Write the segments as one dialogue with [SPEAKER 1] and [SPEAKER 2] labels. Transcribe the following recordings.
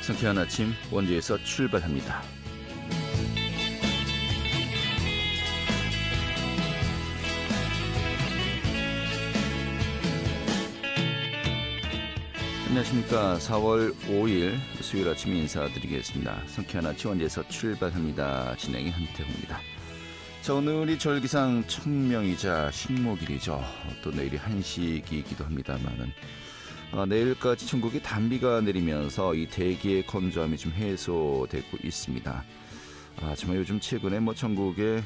[SPEAKER 1] 상쾌한 아침 원주에서 출발합니다. 안녕하십니까. 4월 5일 수요일 아침 인사드리겠습니다. 상쾌한 아침 원주에서 출발합니다. 진행의 한태호입니다. 자, 오늘이 절기상 청명이자 식목일이죠. 또 내일이 한식이기도 합니다만은 내일까지 전국에 단비가 내리면서 이 대기의 건조함이 좀 해소되고 있습니다. 정말 요즘 최근에 전국에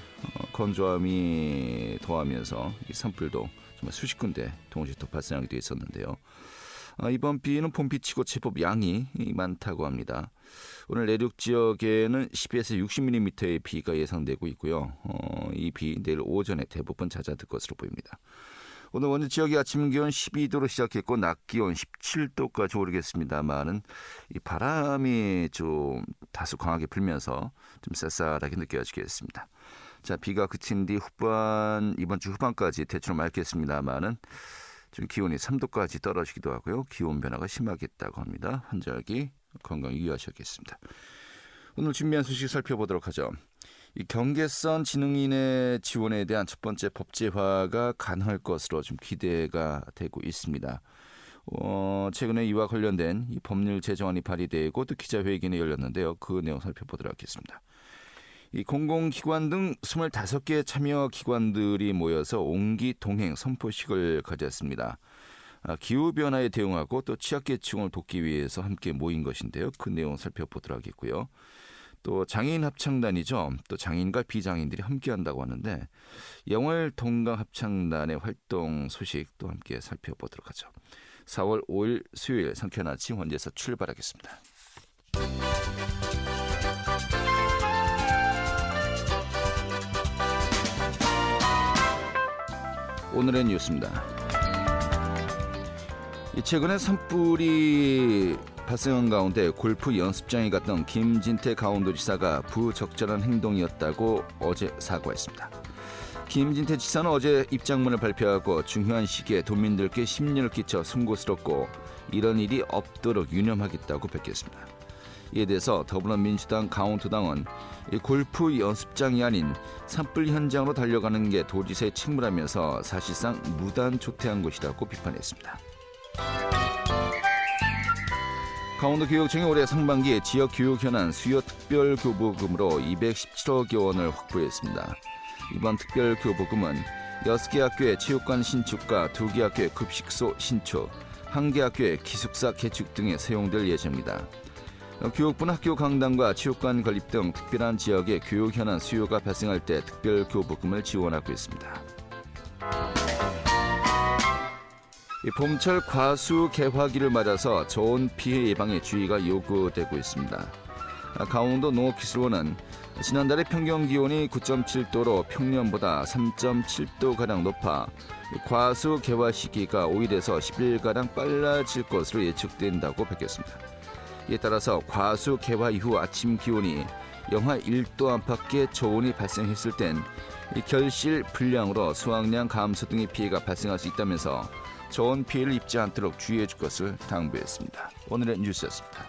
[SPEAKER 1] 건조함이 더하면서 이 산불도 정말 수십 군데 동시에 또 발생하기도 했었는데요. 이번 비는 봄비치고 제법 양이 많다고 합니다. 오늘 내륙 지역에는 10에서 60mm의 비가 예상되고 있고요. 이 비 내일 오전에 대부분 잦아들 것으로 보입니다. 오늘 원주 지역의 아침 기온 12도로 시작했고 낮 기온 17도까지 오르겠습니다만은 이 바람이 좀 다소 강하게 불면서 좀 쌀쌀하게 느껴지겠습니다. 자, 비가 그친 뒤 이번 주 후반까지 대충 맑겠습니다만은 좀 기온이 3도까지 떨어지기도 하고요. 기온 변화가 심하겠다고 합니다. 환절기 건강 유의하셔야겠습니다. 오늘 준비한 소식 살펴보도록 하죠. 이 경계선 지능인의 지원에 대한 첫 번째 법제화가 가능할 것으로 좀 기대가 되고 있습니다. 최근에 이와 관련된 이 법률 제정안이 발의되고 또 기자회견이 열렸는데요. 그 내용 살펴보도록 하겠습니다. 이 공공기관 등 25개 참여 기관들이 모여서 옹기 동행 선포식을 가졌습니다. 기후변화에 대응하고 또 취약계층을 돕기 위해서 함께 모인 것인데요. 그 내용 살펴보도록 하겠고요. 또 장애인 합창단이죠. 또 장애인과 비장애인들이 함께한다고 하는데 영월 동강 합창단의 활동 소식도 함께 살펴보도록 하죠. 4월 5일 수요일 상쾌한 아침 원주에서 출발하겠습니다. 오늘의 뉴스입니다. 최근에 산불이 발생한 가운데 골프 연습장에 갔던 김진태 강원도지사가 부적절한 행동이었다고 어제 사과했습니다. 김진태 지사는 어제 입장문을 발표하고 중요한 시기에 도민들께 심려를 끼쳐 송구스럽고 이런 일이 없도록 유념하겠다고 밝혔습니다. 이에 대해서 더불어민주당 강원도당은 골프 연습장이 아닌 산불 현장으로 달려가는 게 도지사의 책무라면서 사실상 무단 조퇴한 것이라고 비판했습니다. 강원도교육청이 올해 상반기에 지역교육 현안 수요 특별교부금으로 217억 원을 확보했습니다. 이번 특별교부금은 6개 학교의 체육관 신축과 2개 학교의 급식소 신축, 1개 학교의 기숙사 개축 등에 사용될 예정입니다. 교육부는 학교 강당과 체육관 건립 등 특별한 지역의 교육 현안 수요가 발생할 때 특별교부금을 지원하고 있습니다. 봄철 과수 개화기를 맞아서 저온 피해 예방에 주의가 요구되고 있습니다. 강원도 농업기술원은 지난달에 평균 기온이 9.7도로 평년보다 3.7도가량 높아 과수 개화 시기가 5일에서 10일가량 빨라질 것으로 예측된다고 밝혔습니다. 이에 따라서 과수 개화 이후 아침 기온이 영하 1도 안팎의 저온이 발생했을 땐 결실 불량으로 수확량 감소 등의 피해가 발생할 수 있다면서 저온 피해를 입지 않도록 주의해 줄 것을 당부했습니다. 오늘의 뉴스였습니다.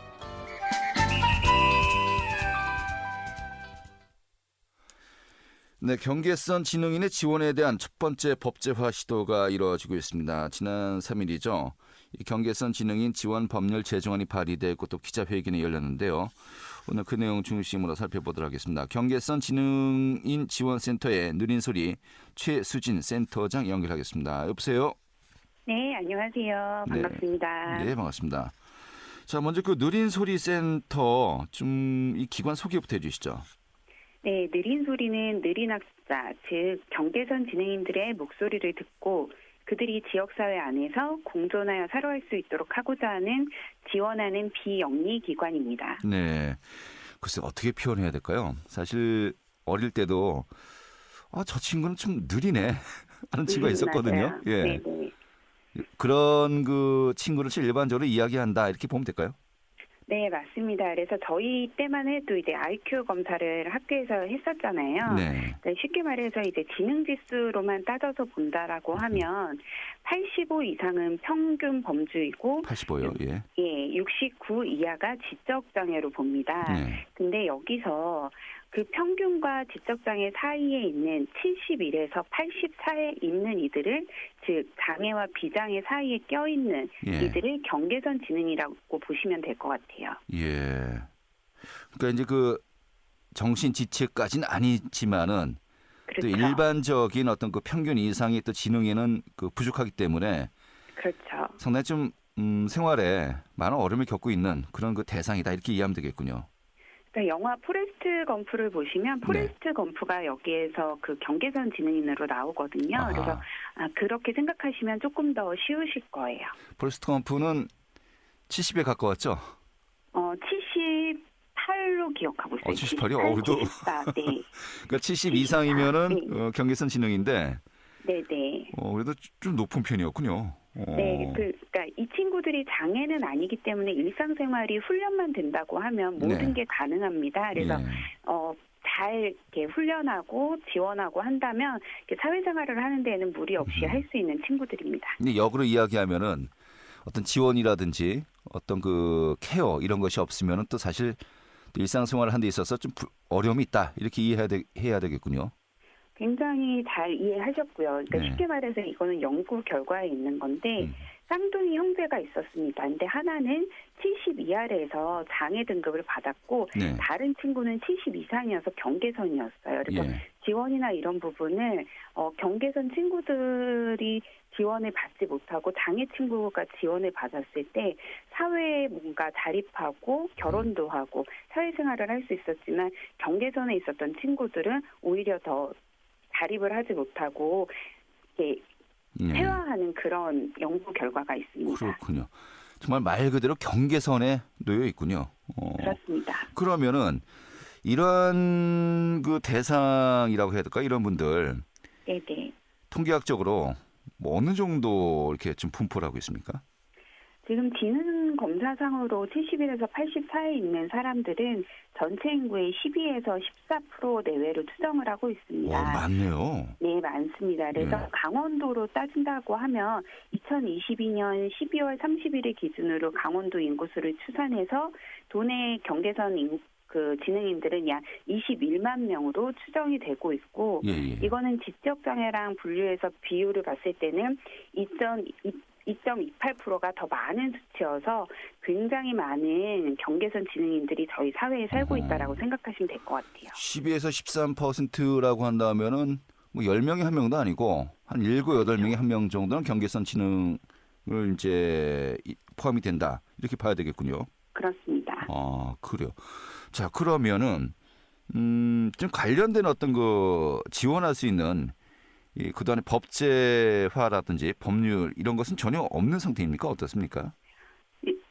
[SPEAKER 1] 네, 경계선 지능인의 지원에 대한 첫 번째 법제화 시도가 이루어지고 있습니다. 지난 3일이죠. 이 경계선 지능인 지원 법률 제정안이 발의되고 또 기자회견이 열렸는데요. 오늘 그 내용 중심으로 살펴보도록 하겠습니다. 경계선 지능인 지원센터의 느린소리 최수진 센터장 연결하겠습니다. 여보세요?
[SPEAKER 2] 네, 안녕하세요. 반갑습니다.
[SPEAKER 1] 네, 반갑습니다. 자, 먼저 그 느린소리 센터 이 기관 소개부터 해주시죠.
[SPEAKER 2] 네, 느린소리는 느린 학습자, 즉 경계선 지능인들의 목소리를 듣고 그들이 지역사회 안에서 공존하여 살아갈 수 있도록 하고자 하는 지원하는 비영리 기관입니다.
[SPEAKER 1] 네, 글쎄 어떻게 표현해야 될까요? 사실 어릴 때도 저 친구는 좀 느리네 하는 친구가 있었거든요.
[SPEAKER 2] 맞아요.
[SPEAKER 1] 예.
[SPEAKER 2] 네네.
[SPEAKER 1] 그런 그 친구를 일반적으로 이야기한다 이렇게 보면 될까요?
[SPEAKER 2] 네, 맞습니다. 그래서 저희 때만 해도 이제 IQ 검사를 학교에서 했었잖아요.
[SPEAKER 1] 네.
[SPEAKER 2] 그러니까 쉽게 말해서 이제 지능 지수로만 따져서 본다라고 하면 85 이상은 평균 범주이고
[SPEAKER 1] 85요. 예.
[SPEAKER 2] 69 이하가 지적 장애로 봅니다.
[SPEAKER 1] 네.
[SPEAKER 2] 근데 여기서 그 평균과 지적 장애 사이에 있는 71에서 80 사이에 있는 이들을, 즉 장애와 비장애 사이에 껴있는
[SPEAKER 1] 예.
[SPEAKER 2] 이들을 경계선 지능이라고 보시면 될 것 같아요.
[SPEAKER 1] 예. 그러니까 이제 그 정신 지체까지는 아니지만은 또
[SPEAKER 2] 그렇죠.
[SPEAKER 1] 일반적인 어떤 그 평균 이상의 또 지능에는 그 부족하기 때문에
[SPEAKER 2] 그렇죠.
[SPEAKER 1] 상당히 좀 생활에 많은 어려움을 겪고 있는 그런 그 대상이다 이렇게 이해하면 되겠군요.
[SPEAKER 2] 그러니까 영화 포레스트 검프를 보시면 포레스트 검프가 여기에서 그 경계선 지능인으로 나오거든요.
[SPEAKER 1] 아하.
[SPEAKER 2] 그래서 그렇게 생각하시면 조금 더 쉬우실 거예요.
[SPEAKER 1] 포레스트 검프는 70에 가까웠죠?
[SPEAKER 2] 78로 기억하고 있어요.
[SPEAKER 1] 78 이요?
[SPEAKER 2] 78,
[SPEAKER 1] 그래도
[SPEAKER 2] 74, 네.
[SPEAKER 1] 그러니까 70 이상이면은
[SPEAKER 2] 네.
[SPEAKER 1] 경계선 지능인데
[SPEAKER 2] 네네.
[SPEAKER 1] 그래도 좀 높은 편이었군요.
[SPEAKER 2] 네, 그러니까 이 친구들이 장애는 아니기 때문에 일상생활이 훈련만 된다고 하면 모든
[SPEAKER 1] 네.
[SPEAKER 2] 게 가능합니다. 그래서
[SPEAKER 1] 예.
[SPEAKER 2] 잘 이렇게 훈련하고 지원하고 한다면 이렇게 사회생활을 하는 데에는 무리 없이 할 수 있는 친구들입니다.
[SPEAKER 1] 근데 역으로 이야기하면은 어떤 지원이라든지 어떤 그 케어 이런 것이 없으면은 또 사실 또 일상생활을 하는 데 있어서 좀 어려움이 있다 이렇게 해야 되겠군요.
[SPEAKER 2] 굉장히 잘 이해하셨고요. 그러니까
[SPEAKER 1] 네.
[SPEAKER 2] 쉽게 말해서 이거는 연구 결과에 있는 건데 쌍둥이 형제가 있었습니다. 근데 하나는 70 이하에서 장애 등급을 받았고
[SPEAKER 1] 네.
[SPEAKER 2] 다른 친구는 70 이상이어서 경계선이었어요. 그래서
[SPEAKER 1] 예.
[SPEAKER 2] 지원이나 이런 부분을 경계선 친구들이 지원을 받지 못하고 장애 친구가 지원을 받았을 때 사회에 뭔가 자립하고 결혼도 하고 사회생활을 할 수 있었지만 경계선에 있었던 친구들은 오히려 더 자립을 하지 못하고 이렇게 퇴화하는 그런 연구 결과가 있습니다.
[SPEAKER 1] 그렇군요. 정말 말 그대로 경계선에 놓여 있군요.
[SPEAKER 2] 그렇습니다.
[SPEAKER 1] 그러면은 이런 그 대상이라고 해야 될까 이런 분들
[SPEAKER 2] 네네.
[SPEAKER 1] 통계학적으로 뭐 어느 정도 이렇게 좀 분포를 하고 있습니까?
[SPEAKER 2] 지금 지능 검사상으로 71에서 80 사이에 있는 사람들은 전체 인구의 12에서 14% 내외로 추정을 하고 있습니다.
[SPEAKER 1] 많네요.
[SPEAKER 2] 네, 많습니다. 그래서
[SPEAKER 1] 예.
[SPEAKER 2] 강원도로 따진다고 하면 2022년 12월 30일을 기준으로 강원도 인구수를 추산해서 도내 경계선 그 지능인들은 약 21만 명으로 추정이 되고 있고
[SPEAKER 1] 예.
[SPEAKER 2] 이거는 지적장애랑 분류해서 비율을 봤을 때는 2.28%가 더 많은 수치여서 굉장히 많은 경계선 지능인들이 저희 사회에 살고 있다라고 생각하시면 될 것 같아요.
[SPEAKER 1] 12에서 13%라고 한다면은 뭐 10명에 한 명도 아니고 한 7, 8명에 한 명 정도는 경계선 지능을 이제 포함이 된다. 이렇게 봐야 되겠군요.
[SPEAKER 2] 그렇습니다.
[SPEAKER 1] 그래요. 자, 그러면은 좀 관련된 어떤 그 지원할 수 있는 그동안의 법제화라든지 법률 이런 것은 전혀 없는 상태입니까? 어떻습니까?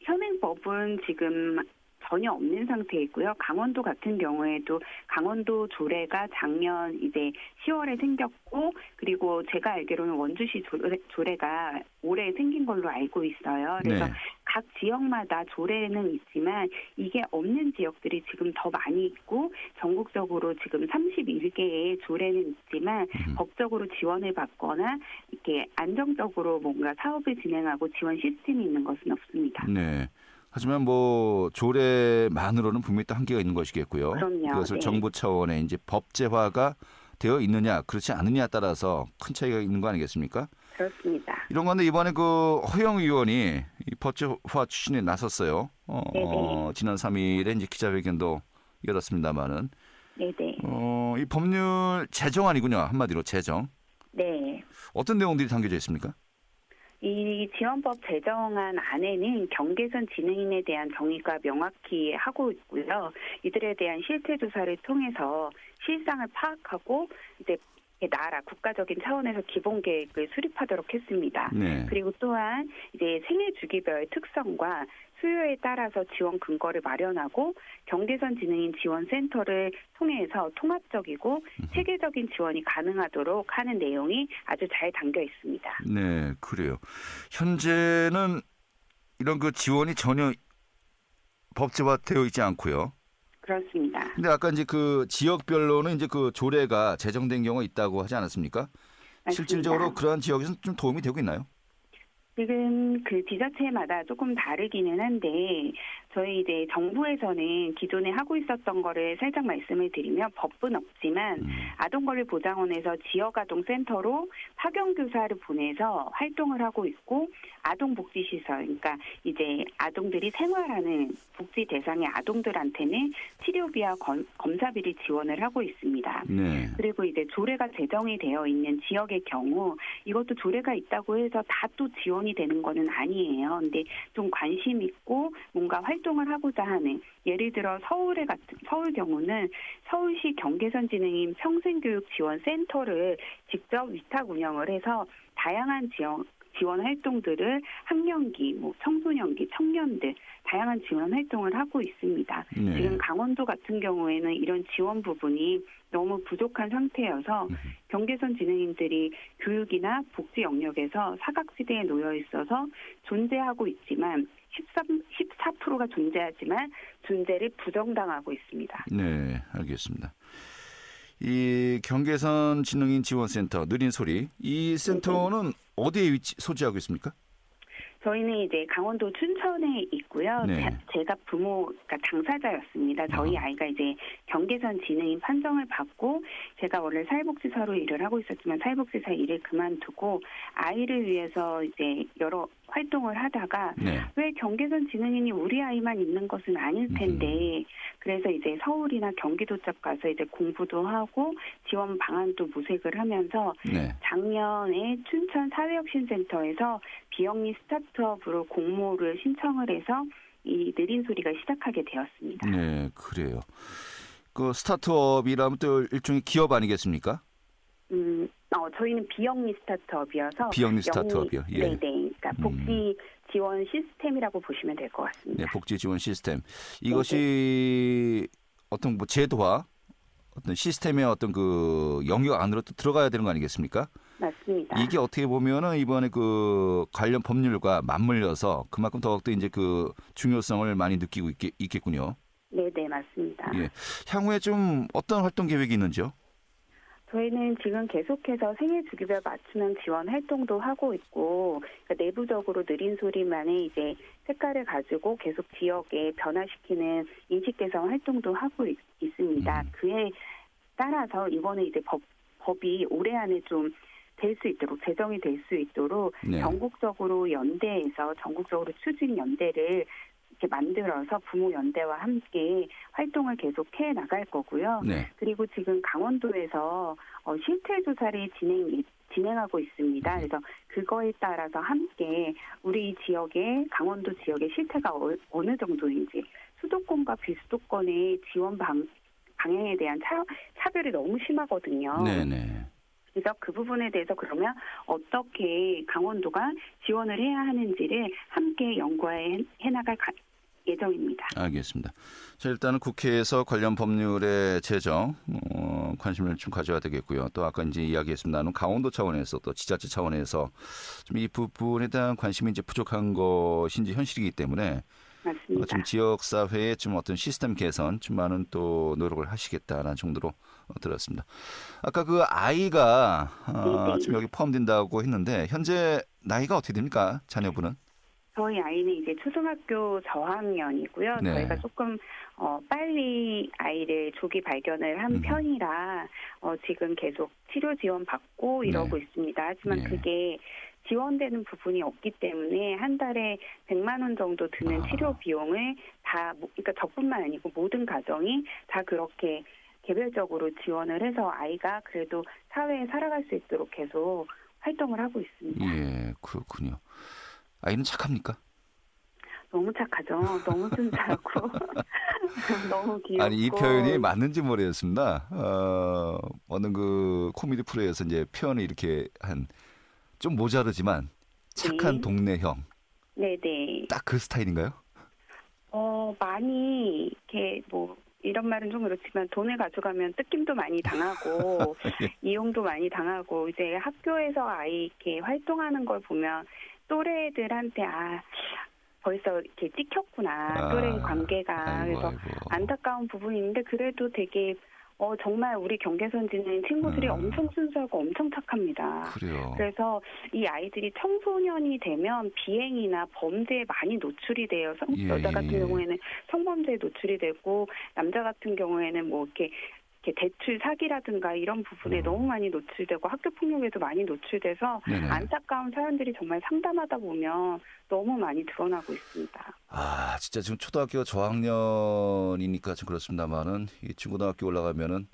[SPEAKER 2] 현행법은 지금 전혀 없는 상태이고요. 강원도 같은 경우에도 강원도 조례가 작년 이제 10월에 생겼고 그리고 제가 알기로는 원주시 조례가 올해 생긴 걸로 알고 있어요. 그래서
[SPEAKER 1] 네.
[SPEAKER 2] 각 지역마다 조례는 있지만 이게 없는 지역들이 지금 더 많이 있고 전국적으로 지금 31개의 조례는 있지만 법적으로 지원을 받거나 이렇게 안정적으로 뭔가 사업을 진행하고 지원 시스템이 있는 것은 없습니다.
[SPEAKER 1] 네. 하지만 뭐 조례만으로는 분명히 또 한계가 있는 것이겠고요.
[SPEAKER 2] 그럼요.
[SPEAKER 1] 그것을
[SPEAKER 2] 네.
[SPEAKER 1] 정부 차원의 이제 법제화가 되어 있느냐, 그렇지 않느냐에 따라서 큰 차이가 있는 거 아니겠습니까?
[SPEAKER 2] 그렇습니다.
[SPEAKER 1] 이런 건데 이번에 그 허영 의원이 이 법제화 추진에 나섰어요.
[SPEAKER 2] 네네.
[SPEAKER 1] 지난 3일에 이제 기자회견도 열었습니다만은
[SPEAKER 2] 네네.
[SPEAKER 1] 이 법률 제정안이군요. 한마디로 제정.
[SPEAKER 2] 네.
[SPEAKER 1] 어떤 내용들이 담겨져 있습니까?
[SPEAKER 2] 이 지원법 제정안 안에는 경계선 지능인에 대한 정의가 명확히 하고 있고요. 이들에 대한 실태 조사를 통해서 실상을 파악하고 이제 나라 국가적인 차원에서 기본 계획을 수립하도록 했습니다.
[SPEAKER 1] 네.
[SPEAKER 2] 그리고 또한 이제 생애 주기별 특성과 수요에 따라서 지원 근거를 마련하고 경계선 지능인 지원센터를 통해서 통합적이고 체계적인 지원이 가능하도록 하는 내용이 아주 잘 담겨 있습니다.
[SPEAKER 1] 네, 그래요. 현재는 이런 그 지원이 전혀 법제화되어 있지 않고요.
[SPEAKER 2] 그렇습니다.
[SPEAKER 1] 근데 아까 이제 그 지역별로는 이제 그 조례가 제정된 경우가 있다고 하지 않았습니까?
[SPEAKER 2] 맞습니다.
[SPEAKER 1] 실질적으로 그러한 지역에서는 좀 도움이 되고 있나요?
[SPEAKER 2] 지금 그 지자체마다 조금 다르기는 한데 저희 이제 정부에서는 기존에 하고 있었던 거를 살짝 말씀을 드리면 법은 없지만 아동권利보장원에서 지역아동센터로 파견교사를 보내서 활동을 하고 있고 아동복지시설 그러니까 이제 아동들이 생활하는 복지 대상의 아동들한테는 치료비와 검사비를 지원을 하고 있습니다.
[SPEAKER 1] 네.
[SPEAKER 2] 그리고 이제 조례가 제정이 되어 있는 지역의 경우 이것도 조례가 있다고 해서 다 또 지원이 되는 거는 아니에요. 근데 좀 관심 있고 뭔가 활동을 하고자 하는 예를 들어 서울 경우는 서울시 경계선진흥인 평생교육지원센터를 직접 위탁 운영을 해서 다양한 지원 활동들을 학령기, 청소년기, 청년들 다양한 지원 활동을 하고 있습니다.
[SPEAKER 1] 네.
[SPEAKER 2] 지금 강원도 같은 경우에는 이런 지원 부분이 너무 부족한 상태여서 경계선 진흥인들이 교육이나 복지 영역에서 사각지대에 놓여 있어서 존재하고 있지만 14%가 존재하지만 존재를 부정당하고 있습니다.
[SPEAKER 1] 네, 알겠습니다. 이 경계선 지능인 지원센터 느린 소리 이 센터는 어디에 소지하고 있습니까?
[SPEAKER 2] 저희는 이제 강원도 춘천에 있고요.
[SPEAKER 1] 네.
[SPEAKER 2] 제가 그러니까 당사자였습니다. 저희 아이가 이제 경계선 지능인 판정을 받고 제가 원래 사회복지사로 일을 하고 있었지만 사회복지사 일을 그만두고 아이를 위해서 이제 여러 활동을 하다가
[SPEAKER 1] 네.
[SPEAKER 2] 왜 경계선 지능인이 우리 아이만 있는 것은 아닐 텐데 그래서 이제 서울이나 경기도 쪽 가서 이제 공부도 하고 지원 방안도 모색을 하면서
[SPEAKER 1] 네.
[SPEAKER 2] 작년에 춘천 사회혁신센터에서 비영리 스타트업으로 공모를 신청을 해서 이 느린 소리가 시작하게 되었습니다.
[SPEAKER 1] 네, 그래요. 그 스타트업이라면 또 일종의 기업 아니겠습니까?
[SPEAKER 2] 저희는 비영리 스타트업이어서
[SPEAKER 1] 비영리 스타트업이요. 예.
[SPEAKER 2] 네네. 그러니까 복지 지원 시스템이라고 보시면 될 것 같습니다.
[SPEAKER 1] 네, 복지 지원 시스템. 이것이 어떤 뭐 제도화, 어떤 시스템의 어떤 그 영역 안으로 또 들어가야 되는 거 아니겠습니까?
[SPEAKER 2] 맞습니다.
[SPEAKER 1] 이게 어떻게 보면은 이번에 그 관련 법률과 맞물려서 그만큼 더욱더 이제 그 중요성을 많이 느끼고 있겠군요.
[SPEAKER 2] 네네, 맞습니다.
[SPEAKER 1] 예. 향후에 좀 어떤 활동 계획이 있는지요?
[SPEAKER 2] 저희는 지금 계속해서 생애 주기별 맞춤형 지원 활동도 하고 있고 그러니까 내부적으로 느린 소리만의 이제 색깔을 가지고 계속 지역에 변화시키는 인식 개선 활동도 하고 있습니다. 그에 따라서 이번에 이제 법이 올해 안에 좀 될 수 있도록 제정이 될 수 있도록
[SPEAKER 1] 네.
[SPEAKER 2] 전국적으로 연대에서 전국적으로 추진 연대를 이렇게 만들어서 부모 연대와 함께 활동을 계속 해 나갈 거고요.
[SPEAKER 1] 네.
[SPEAKER 2] 그리고 지금 강원도에서 실태 조사를 진행하고 있습니다. 그래서 그거에 따라서 함께 우리 지역의 강원도 지역의 실태가 어느 정도인지 수도권과 비수도권의 지원 방향에 대한 차별이 너무 심하거든요.
[SPEAKER 1] 네네.
[SPEAKER 2] 그래서 그 부분에 대해서 그러면 어떻게 강원도가 지원을 해야 하는지를 함께 연구해 나갈 예정입니다.
[SPEAKER 1] 알겠습니다. 자, 일단은 국회에서 관련 법률의 제정 관심을 좀 가져야 되겠고요. 또 아까 이제 이야기했습니다는 강원도 차원에서 또 지자체 차원에서 좀 이 부분에 대한 관심이 이제 부족한 것인지 현실이기 때문에
[SPEAKER 2] 맞습니다.
[SPEAKER 1] 좀 지역 사회의 좀 어떤 시스템 개선, 좀 많은 또 노력을 하시겠다라는 정도로 들었습니다. 아까 그 아이가 지금 여기 포함된다고 했는데 현재 나이가 어떻게 됩니까? 자녀분은?
[SPEAKER 2] 저희 아이는 이제 초등학교 저학년이고요.
[SPEAKER 1] 네.
[SPEAKER 2] 저희가 조금 빨리 아이를 조기 발견을 한 편이라 지금 계속 치료 지원 받고 이러고 있습니다. 하지만 그게 지원되는 부분이 없기 때문에 한 달에 100만 원 정도 드는 치료 비용을 다 그러니까 저뿐만 아니고 모든 가정이 다 그렇게 개별적으로 지원을 해서 아이가 그래도 사회에 살아갈 수 있도록 계속 활동을 하고 있습니다.
[SPEAKER 1] 예, 그렇군요. 아이는 착합니까?
[SPEAKER 2] 너무 착하죠. 너무 순수하고 너무 귀엽고.
[SPEAKER 1] 아니 이 표현이 맞는지 모르겠습니다. 어느 그 코미디 프로에서 이제 표현을 이렇게 좀 모자르지만 착한
[SPEAKER 2] 네.
[SPEAKER 1] 동네형.
[SPEAKER 2] 네네.
[SPEAKER 1] 딱 그 스타일인가요?
[SPEAKER 2] 많이 이렇게 이런 말은 좀 그렇지만 돈을 가져가면 뜯김도 많이 당하고 이용도 많이 당하고 이제 학교에서 아이 이렇게 활동하는 걸 보면 또래들한테 벌써 이렇게 찍혔구나. 또래 관계가.
[SPEAKER 1] 아이고,
[SPEAKER 2] 그래서
[SPEAKER 1] 아이고.
[SPEAKER 2] 안타까운 부분인데 그래도 되게 정말 우리 경계선 지내는 친구들이 엄청 순수하고 엄청 착합니다.
[SPEAKER 1] 그래요.
[SPEAKER 2] 그래서 이 아이들이 청소년이 되면 비행이나 범죄에 많이 노출이 돼요. 여자 같은 경우에는 성범죄에 노출이 되고 남자 같은 경우에는 뭐 이렇게 대출 사기라든가 이런 부분에 너무 많이 노출되고 학교 폭력에도 많이 노출돼서
[SPEAKER 1] 네네.
[SPEAKER 2] 안타까운 사연들이 정말 상담하다 보면 너무 많이 드러나고 있습니다.
[SPEAKER 1] 아, 진짜 지금 초등학교 저학년이니까 좀 그렇습니다만은 이 중고등학교 올라가면은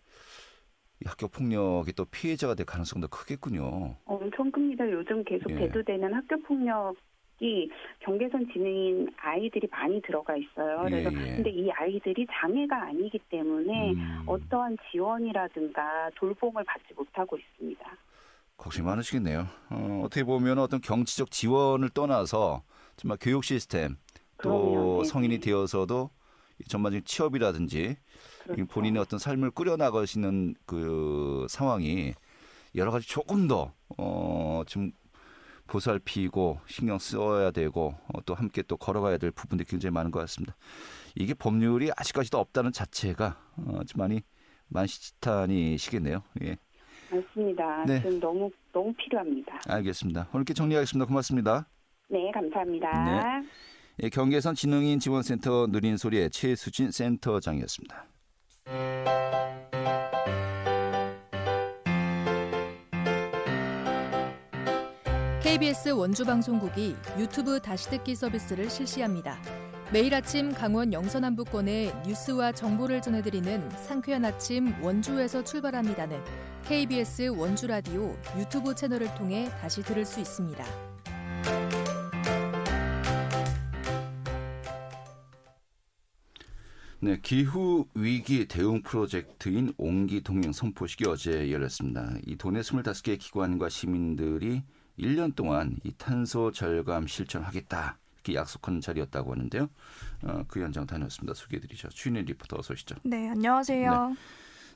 [SPEAKER 1] 이 학교 폭력이 또 피해자가 될 가능성도 크겠군요.
[SPEAKER 2] 엄청 큽니다. 요즘 계속 대두되는 학교 폭력이 경계선 지능인 아이들이 많이 들어가 있어요. 그래서 근데 이 아이들이 장애가 아니기 때문에 어떠한 지원이라든가 돌봄을 받지 못하고 있습니다.
[SPEAKER 1] 걱정이 많으시겠네요. 어떻게 보면 어떤 경치적 지원을 떠나서 정말 교육 시스템 또
[SPEAKER 2] 그럼요.
[SPEAKER 1] 성인이 되어서도 전반적인 취업이라든지
[SPEAKER 2] 그렇죠.
[SPEAKER 1] 본인의 어떤 삶을 꾸려나가시는 그 상황이 여러 가지 조금 더 좀 보살피고 신경 써야 되고 또 함께 또 걸어가야 될 부분들이 굉장히 많은 것 같습니다. 이게 법률이 아직까지도 없다는 자체가 좀 많이 만시지탄이시겠네요. 예.
[SPEAKER 2] 맞습니다.
[SPEAKER 1] 네.
[SPEAKER 2] 지금 너무 필요합니다.
[SPEAKER 1] 알겠습니다. 오늘 이렇게 정리하겠습니다. 고맙습니다.
[SPEAKER 2] 네, 감사합니다.
[SPEAKER 1] 네. 예, 경계선 지능인 지원센터 누린소리의 최수진 센터장이었습니다.
[SPEAKER 3] KBS 원주방송국이 유튜브 다시 듣기 서비스를 실시합니다. 매일 아침 강원 영서남부권의 뉴스와 정보를 전해드리는 상쾌한 아침 원주에서 출발합니다는 KBS 원주라디오 유튜브 채널을 통해 다시 들을 수 있습니다.
[SPEAKER 1] 네, 기후위기 대응 프로젝트인 옹기동행 선포식이 어제 열렸습니다. 이 도내 25개 기관과 시민들이 1년 동안 이 탄소 절감 실천하겠다 이렇게 약속하는 자리였다고 하는데요. 그 현장 다녀왔습니다. 소개해드리죠. 추인혜 리포터 어서 오시죠.
[SPEAKER 4] 네, 안녕하세요.
[SPEAKER 1] 네.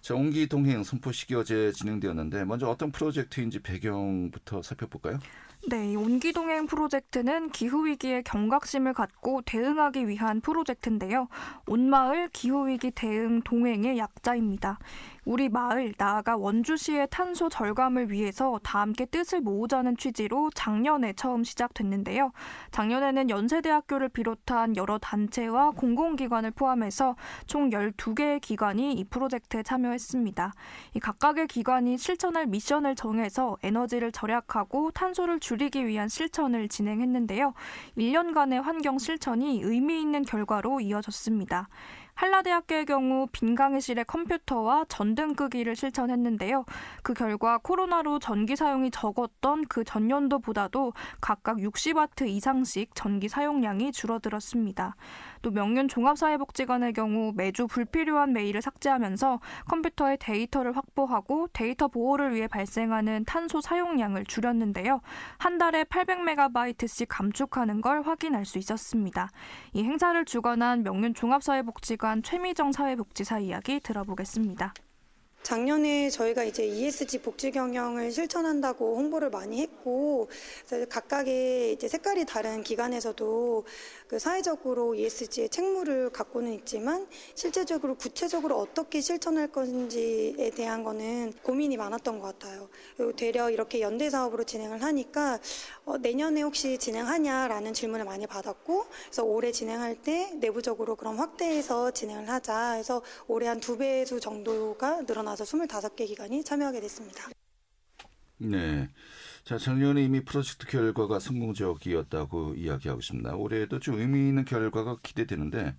[SPEAKER 1] 자, 옹기동행 선포식이 어제 진행되었는데 먼저 어떤 프로젝트인지 배경부터 살펴볼까요?
[SPEAKER 4] 네, 이 옹기동행 프로젝트는 기후위기에 경각심을 갖고 대응하기 위한 프로젝트인데요. 온마을 기후위기 대응 동행의 약자입니다. 우리 마을, 나아가 원주시의 탄소 절감을 위해서 다 함께 뜻을 모으자는 취지로 작년에 처음 시작됐는데요. 작년에는 연세대학교를 비롯한 여러 단체와 공공기관을 포함해서 총 12개의 기관이 이 프로젝트에 참여했습니다. 이 각각의 기관이 실천할 미션을 정해서 에너지를 절약하고 탄소를 줄이기 위한 실천을 진행했는데요. 1년간의 환경 실천이 의미 있는 결과로 이어졌습니다. 한라대학교의 경우 빈강의실의 컴퓨터와 전등 끄기를 실천했는데요. 그 결과 코로나로 전기 사용이 적었던 그 전년도보다도 각각 60와트 이상씩 전기 사용량이 줄어들었습니다. 또 명륜 종합사회복지관의 경우 매주 불필요한 메일을 삭제하면서 컴퓨터의 데이터를 확보하고 데이터 보호를 위해 발생하는 탄소 사용량을 줄였는데요. 한 달에 800MB씩 감축하는 걸 확인할 수 있었습니다. 이 행사를 주관한 명륜 종합사회복지관 최미정 사회복지사 이야기 들어보겠습니다.
[SPEAKER 5] 작년에 저희가 이제 ESG 복지 경영을 실천한다고 홍보를 많이 했고, 그래서 각각의 이제 색깔이 다른 기관에서도 그 사회적으로 ESG의 책무를 갖고는 있지만 실제적으로 구체적으로 어떻게 실천할 건지에 대한 거는 고민이 많았던 것 같아요. 그리고 되려 이렇게 연대 사업으로 진행을 하니까 내년에 혹시 진행하냐라는 질문을 많이 받았고, 그래서 올해 진행할 때 내부적으로 그럼 확대해서 진행을 하자 해서 올해 한 2배수 정도가 늘어나서 25개 기관이 참여하게 됐습니다.
[SPEAKER 1] 네. 자, 작년에 이미 프로젝트 결과가 성공적이었다고 이야기하고 있습니다. 올해도 좀 의미 있는 결과가 기대되는데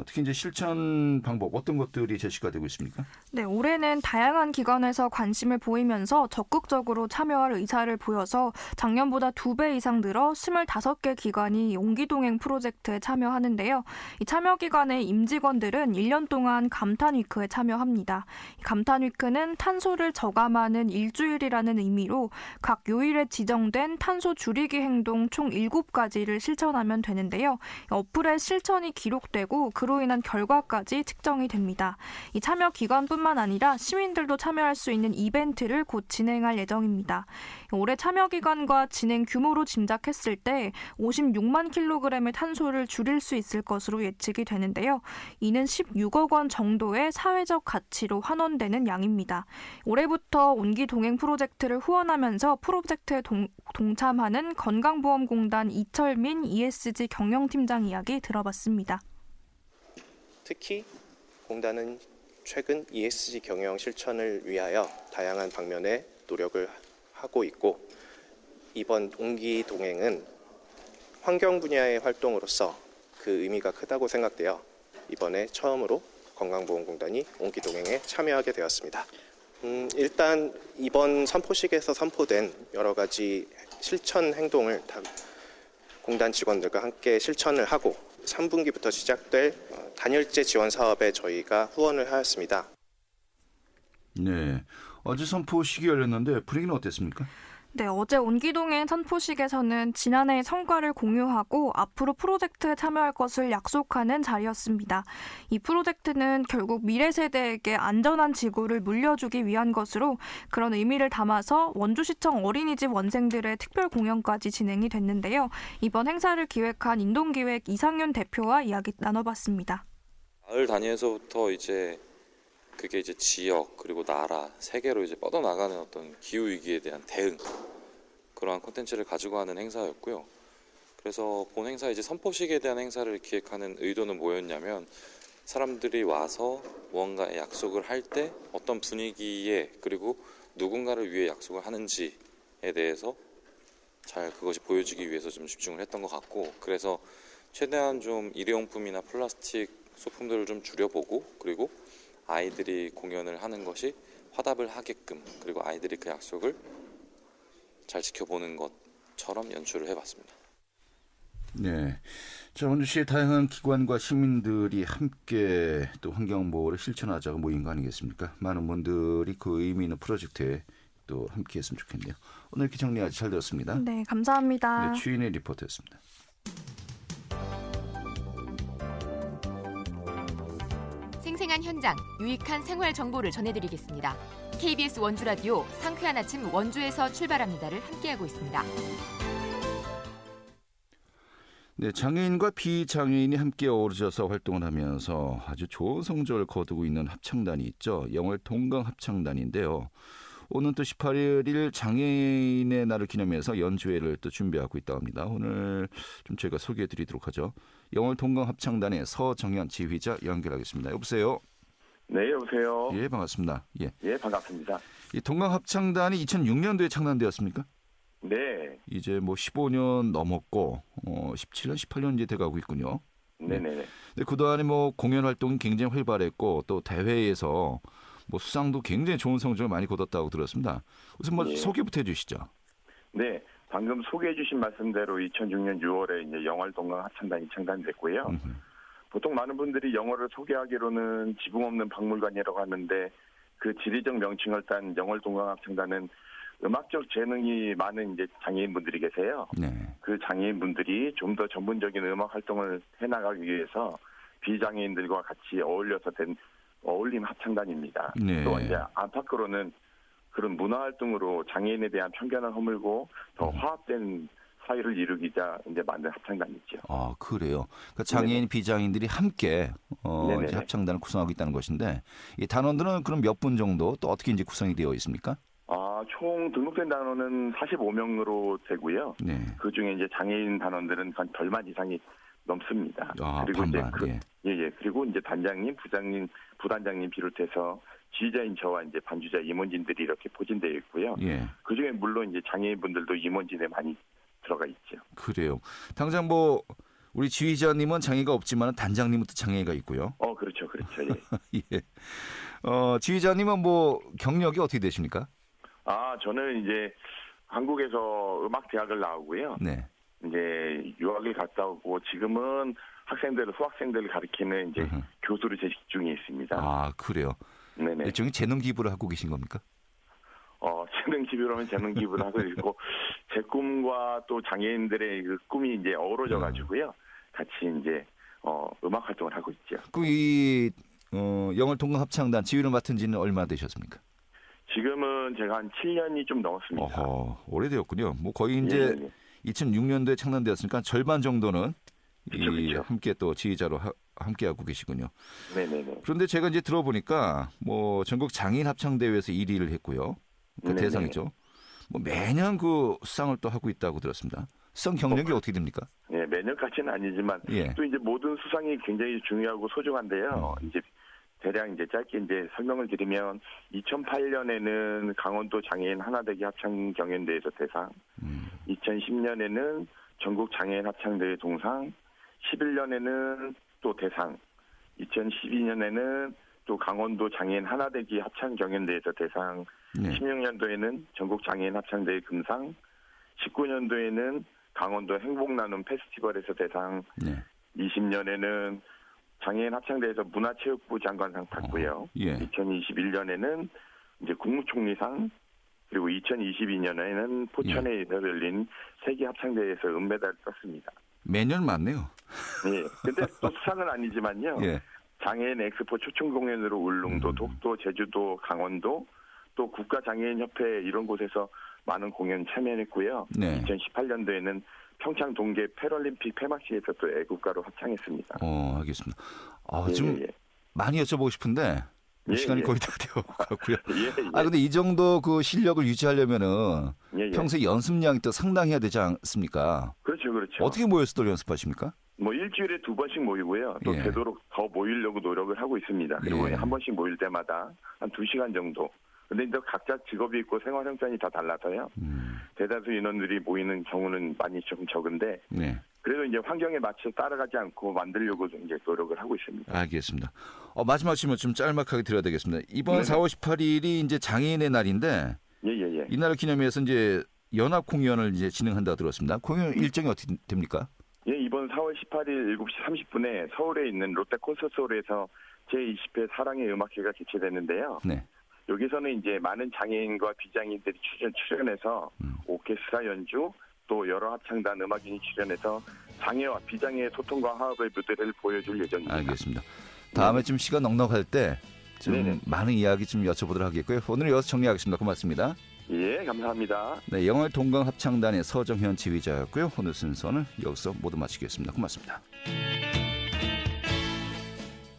[SPEAKER 1] 특히 이제 실천 방법 어떤 것들이 제시가 되고 있습니까?
[SPEAKER 4] 네, 올해는 다양한 기관에서 관심을 보이면서 적극적으로 참여할 의사를 보여서 작년보다 2배 이상 늘어 25개 기관이 옹기동행 프로젝트에 참여하는데요. 이 참여 기관의 임직원들은 1년 동안 감탄위크에 참여합니다. 이 감탄위크는 탄소를 저감하는 일주일이라는 의미로 각 요일에 지정된 탄소 줄이기 행동 총 7가지를 실천하면 되는데요. 어플에 실천이 기록되고 있고 그로 인한 결과까지 측정이 됩니다. 이 참여 기관뿐만 아니라 시민들도 참여할 수 있는 이벤트를 곧 진행할 예정입니다. 올해 참여 기간과 진행 규모로 짐작했을 때 56만 킬로그램의 탄소를 줄일 수 있을 것으로 예측이 되는데요. 이는 16억 원 정도의 사회적 가치로 환원되는 양입니다. 올해부터 온기 동행 프로젝트를 후원하면서 프로젝트에 동참하는 건강보험공단 이철민 ESG 경영팀장 이야기 들어봤습니다.
[SPEAKER 6] 특히 공단은 최근 ESG 경영 실천을 위하여 다양한 방면의 노력을 하고 있고 이번 온기 동행은 환경 분야의 활동으로서 그 의미가 크다고 생각되어 이번에 처음으로 건강보험공단이 온기 동행에 참여하게 되었습니다. 일단 이번 선포식에서 선포된 여러 가지 실천 행동을 다 공단 직원들과 함께 실천을 하고 3분기부터 시작될 단열재 지원 사업에 저희가 후원을 하였습니다.
[SPEAKER 1] 네, 어제 선포식이 열렸는데 분위기는 어땠습니까?
[SPEAKER 4] 네, 어제 온기동행 선포식에서는 지난해의 성과를 공유하고 앞으로 프로젝트에 참여할 것을 약속하는 자리였습니다. 이 프로젝트는 결국 미래 세대에게 안전한 지구를 물려주기 위한 것으로 그런 의미를 담아서 원주시청 어린이집 원생들의 특별 공연까지 진행이 됐는데요. 이번 행사를 기획한 인동기획 이상윤 대표와 이야기 나눠봤습니다.
[SPEAKER 7] 마을 단위에서부터 그게 지역 그리고 나라 세계로 뻗어나가는 어떤 기후 위기에 대한 대응 그러한 콘텐츠를 가지고 하는 행사였고요. 그래서 본 행사 선포식에 대한 행사를 기획하는 의도는 뭐였냐면 사람들이 와서 무언가의 약속을 할 때 어떤 분위기에 그리고 누군가를 위해 약속을 하는지에 대해서 잘 그것이 보여지기 위해서 좀 집중을 했던 것 같고 그래서 최대한 좀 일회용품이나 플라스틱 소품들을 좀 줄여보고 그리고 아이들이 공연을 하는 것이 화답을 하게끔 그리고 아이들이 그 약속을 잘 지켜보는 것처럼 연출을 해봤습니다.
[SPEAKER 1] 네, 자 원주시의 다양한 기관과 시민들이 함께 또 환경보호를 실천하자고 모인 거 아니겠습니까? 많은 분들이 그 의미 있는 프로젝트에 또 함께했으면 좋겠네요. 오늘 이렇게 정리 아주 잘 들었습니다.
[SPEAKER 4] 네, 감사합니다.
[SPEAKER 1] 네, 추인의 리포터였습니다.
[SPEAKER 8] 생생한 현장, 유익한 생활 정보를 전해드리겠습니다. KBS 원주라디오 상쾌한 아침 원주에서 출발합니다를 함께하고 있습니다.
[SPEAKER 1] 네, 장애인과 비장애인이 함께 어우러져서 활동을 하면서 아주 좋은 성적을 거두고 있는 합창단이 있죠. 영월 동강합창단인데요. 오는 또 18일 장애인의 날을 기념해서 연주회를 또 준비하고 있다고 합니다. 오늘 좀 저희가 소개해드리도록 하죠. 영월 동강합창단의 서정현 지휘자 연결하겠습니다. 여보세요?
[SPEAKER 9] 네, 여보세요?
[SPEAKER 1] 예, 반갑습니다.
[SPEAKER 9] 예, 반갑습니다.
[SPEAKER 1] 이 동강합창단이 2006년도에 창단되었습니까?
[SPEAKER 9] 네.
[SPEAKER 1] 이제 15년 넘었고 17년, 18년 이제 돼가고 있군요.
[SPEAKER 9] 네네.
[SPEAKER 1] 근데 그동안에 공연 활동이 굉장히 활발했고 또 대회에서 수상도 굉장히 좋은 성적을 많이 거뒀다고 들었습니다. 우선
[SPEAKER 9] 예.
[SPEAKER 1] 소개부터 해주시죠.
[SPEAKER 9] 네, 방금 소개해 주신 말씀대로 2006년 6월에 이제 영월 동강합창단이 창단됐고요. 보통 많은 분들이 영월을 소개하기로는 지붕 없는 박물관이라고 하는데 그 지리적 명칭을 딴 영월 동강합창단은 음악적 재능이 많은 이제 장애인분들이 계세요.
[SPEAKER 1] 네.
[SPEAKER 9] 그 장애인분들이 좀 더 전문적인 음악 활동을 해나가기 위해서 비장애인들과 같이 어울려서 된 어울림 합창단입니다.
[SPEAKER 1] 네.
[SPEAKER 9] 또 이제 안팎으로는 그런 문화 활동으로 장애인에 대한 편견을 허물고 더 화합된 사회를 이루기자 이제 만든 합창단이죠.
[SPEAKER 1] 아, 그래요. 그러니까 장애인,
[SPEAKER 9] 네네.
[SPEAKER 1] 비장애인들이 함께
[SPEAKER 9] 네네.
[SPEAKER 1] 이제 합창단을 구성하고 있다는 것인데 이 단원들은 그럼 몇 분 정도 또 어떻게 이제 구성이 되어 있습니까?
[SPEAKER 9] 총 등록된 단원은 45명으로 되고요.
[SPEAKER 1] 네.
[SPEAKER 9] 그 중에 이제 장애인 단원들은 한 절반 이상이 넘습니다. 그리고
[SPEAKER 1] 반반.
[SPEAKER 9] 이제 그리고 이제 단장님, 부장님, 부단장님 비롯해서 지휘자인 저와 이제 반주자 임원진들이 이렇게 포진되어 있고요.
[SPEAKER 1] 예.
[SPEAKER 9] 그 중에 물론 이제 장애인분들도 임원진에 많이 들어가 있죠.
[SPEAKER 1] 그래요. 당장 우리 지휘자님은 장애가 없지만 단장님은 또 장애가 있고요.
[SPEAKER 9] 그렇죠. 예.
[SPEAKER 1] 예. 지휘자님은 경력이 어떻게 되십니까?
[SPEAKER 9] 저는 이제 한국에서 음악 대학을 나오고요.
[SPEAKER 1] 네.
[SPEAKER 9] 이제 유학을 갔다 오고 지금은 수학생들을 가르치는 이제 교수로 재직 중에 있습니다.
[SPEAKER 1] 아, 그래요.
[SPEAKER 9] 네네.
[SPEAKER 1] 일종의 재능 기부를 하고 계신 겁니까?
[SPEAKER 9] 재능 기부라면 재능 기부를 하고 있고 제 꿈과 또 장애인들의 그 꿈이 이제 어우러져 가지고요. 같이 이제 음악 활동을 하고 있죠.
[SPEAKER 1] 이 영월 동강 합창단 지휘를 맡은 지는 얼마나 되셨습니까?
[SPEAKER 9] 지금은 제가 한 7년이 좀 넘었습니다.
[SPEAKER 1] 오래되었군요. 뭐 거의 이제 2006년도에 창단되었으니까 절반 정도는
[SPEAKER 9] 그렇죠.
[SPEAKER 1] 함께 또 지휘자로 함께 하고 계시군요.
[SPEAKER 9] 네네네.
[SPEAKER 1] 그런데 제가 이제 들어보니까 뭐 전국 장애인 합창 대회에서 1위를 했고요. 그 대상이죠. 뭐 매년 그 수상을 또 하고 있다고 들었습니다. 수상 경력이 어떻게 됩니까?
[SPEAKER 9] 네, 매년까지는 아니지만 또 이제 모든 수상이 굉장히 중요하고 소중한데요. 이제 대략 이제 짧게 이제 설명을 드리면 2008년에는 강원도 장애인 하나되기 합창 경연대회에서 대상, 2010년에는 전국 장애인 합창대회 동상, 11년에는 또 대상, 2012년에는 또 강원도 장애인 하나되기 합창 경연대회에서 대상, 16년도에는 전국 장애인 합창대회 금상, 19년도에는 강원도 행복나눔 페스티벌에서 대상, 20년에는 장애인 합창대회에서 문화체육부 장관상 탔고요. 2021년에는 이제 국무총리상, 그리고 2022년에는 포천에서 열린 세계 합창대회에서 은메달을 땄습니다. 매년
[SPEAKER 1] 많네요.
[SPEAKER 9] 네, 근데 또 수상은 아니지만요. 장애인 엑스포 초청 공연으로 울릉도, 독도, 제주도, 강원도, 또 국가장애인협회 이런 곳에서 많은 공연 참여했고요. 2018년도에는 평창 동계 패럴림픽 폐막식에서 또 애국가로 합창했습니다.
[SPEAKER 1] 알겠습니다. 좀 많이 여쭤보고 싶은데 시간이 거의 다 되어 갔고요. 근데 이 정도 그 실력을 유지하려면은 평소에 연습량이 또 상당해야 되지 않습니까?
[SPEAKER 9] 그렇죠.
[SPEAKER 1] 어떻게 모여서들 연습하십니까?
[SPEAKER 9] 뭐 일주일에 2번씩 모이고요. 또 되도록 더 모이려고 노력을 하고 있습니다. 그리고 한 번씩 모일 때마다 한 2시간 정도. 근데 이제 각자 직업이 있고 생활 형편이 다 달라서요. 대다수 인원들이 모이는 경우는 많이 좀 적은데 그래도 이제 환경에 맞춰 따라가지 않고 만들려고 이제 노력을 하고 있습니다.
[SPEAKER 1] 알겠습니다. 마지막 질문 좀 짤막하게 드려야 되겠습니다. 이번 4월 18일이 이제 장애인의 날인데 이날을 기념해서 이제 연합 공연을 이제 진행한다고 들었습니다. 공연 일정이 어떻게 됩니까?
[SPEAKER 9] 이번 4월 18일 7시 30분에 서울에 있는 롯데 콘서트홀에서 제20회 사랑의 음악회가 개최되는데요. 여기서는 이제 많은 장애인과 비장애인들이 출연해서 오케스트라 연주, 또 여러 합창단 음악인이 출연해서 장애와 비장애의 소통과 화합의 무대를 보여줄 예정입니다.
[SPEAKER 1] 알겠습니다. 다음에 좀 시간 넉넉할 때 좀 많은 이야기 좀 여쭤보도록 하겠고요. 오늘은 여기서 정리하겠습니다. 고맙습니다.
[SPEAKER 9] 감사합니다.
[SPEAKER 1] 영월 동강 합창단의 서정현 지휘자였고요. 오늘 순서는 여기서 모두 마치겠습니다. 고맙습니다.